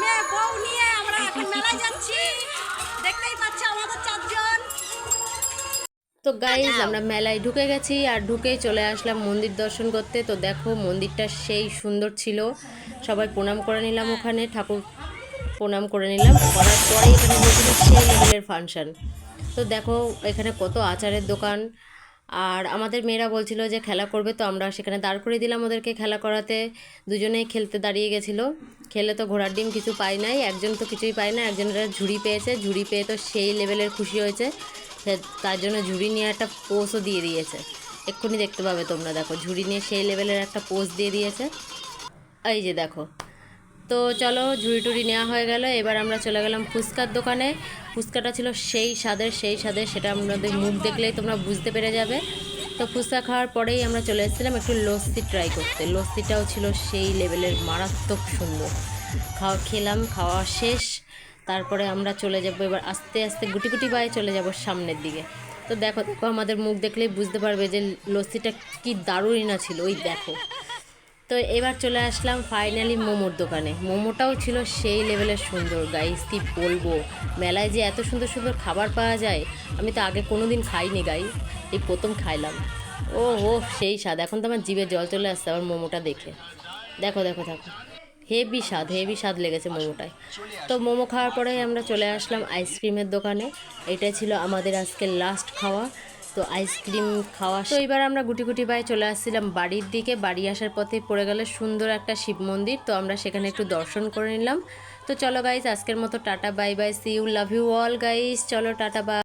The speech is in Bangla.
মেয়ে বউ নিয়ে আমরা এখন মেলায় যাচ্ছি। দেখতেই পাচ্ছ আমাদের চারজন। তো গাইজ আমরা মেলায় ঢুকে গেছি আর ঢুকেই চলে আসলাম মন্দির দর্শন করতে। তো দেখো মন্দিরটা সেই সুন্দর ছিল, সবাই প্রণাম করে নিলাম, ওখানে ঠাকুর প্রণাম করে নিলাম, করার পরেই এখানে হয়েছিল সেই লেভেলের ফাংশন। তো দেখো এখানে কত আচারের দোকান, আর আমাদের মেয়েরা বলছিল যে খেলা করবে, তো আমরা সেখানে দাঁড় করে দিলাম ওদেরকে খেলা করাতে। দুজনেই খেলতে দাঁড়িয়ে গেছিলো, খেলে তো ঘোড়ার ডিম কিছু পাই নাই, একজন তো কিছুই পায় না, একজনের ঝুড়ি পেয়েছে, ঝুড়ি পেয়ে তো সেই লেভেলের খুশি হয়েছে, তার জন্য ঝুড়ি নিয়ে একটা পোজও দিয়ে দিয়েছে, এক্ষুনি দেখতে পাবে তোমরা। দেখো ঝুড়ি নিয়ে সেই লেভেলের একটা পোজ দিয়ে দিয়েছে, এই যে দেখো। তো চলো ঝুড়ি টুড়ি নেওয়া হয়ে গেল, এবার আমরা চলে গেলাম ফুচকার দোকানে। ফুচকাটা ছিল সেই স্বাদের সেই স্বাদের, সেটা আমাদের মুখ দেখলেই তোমরা বুঝতে পেরে যাবে। তো ফুচকা খাওয়ার পরেই আমরা চলে এসেছিলাম একটু লস্যি ট্রাই করতে। লস্যিটাও ছিল সেই লেভেলের মারাত্মক সুন্দর। খেলাম, খাওয়া শেষ, তারপরে আমরা চলে যাব এবার আস্তে আস্তে গুটি গুটি পায়ে চলে যাব সামনের দিকে। তো দেখো দেখো আমাদের মুখ দেখলেই বুঝতে পারবে যে লস্যিটা কি দারুণই না ছিল, ওই দেখো। তো এবার চলে আসলাম ফাইনালি মোমোর দোকানে। মোমোটাও ছিল সেই লেভেলের সুন্দর গাইস, কি বলবো, মেলায় যে এত সুন্দর সুন্দর খাবার পাওয়া যায় আমি তো আগে কোনো দিন খাইনি গাইস, এই প্রথম খাইলাম। ও ও সেই স্বাদ, এখন তো আমার জিভে জল চলে আসছে আমার মোমোটা দেখে। দেখো দেখো দেখো, হেভি স্বাদ লেগেছে মোমোটায়। তো মোমো খাওয়ার পরে আমরা চলে আসলাম আইসক্রিমের দোকানে। এটা ছিল আমাদের আজকের লাস্ট খাওয়া। তো আইসক্রিম খাওয়া, তো এবার আমরা গুটি গুটি পায়ে চলে আসছিলাম বাড়ির দিকে। বাড়ি আসার পথে পড়ে গেল সুন্দর একটা শিব মন্দির, তো আমরা সেখানে একটু দর্শন করে নিলাম। তো চলো গাইস আজকের মতো tata bye bye, see you, love you all guys, চলো টাটা বাই।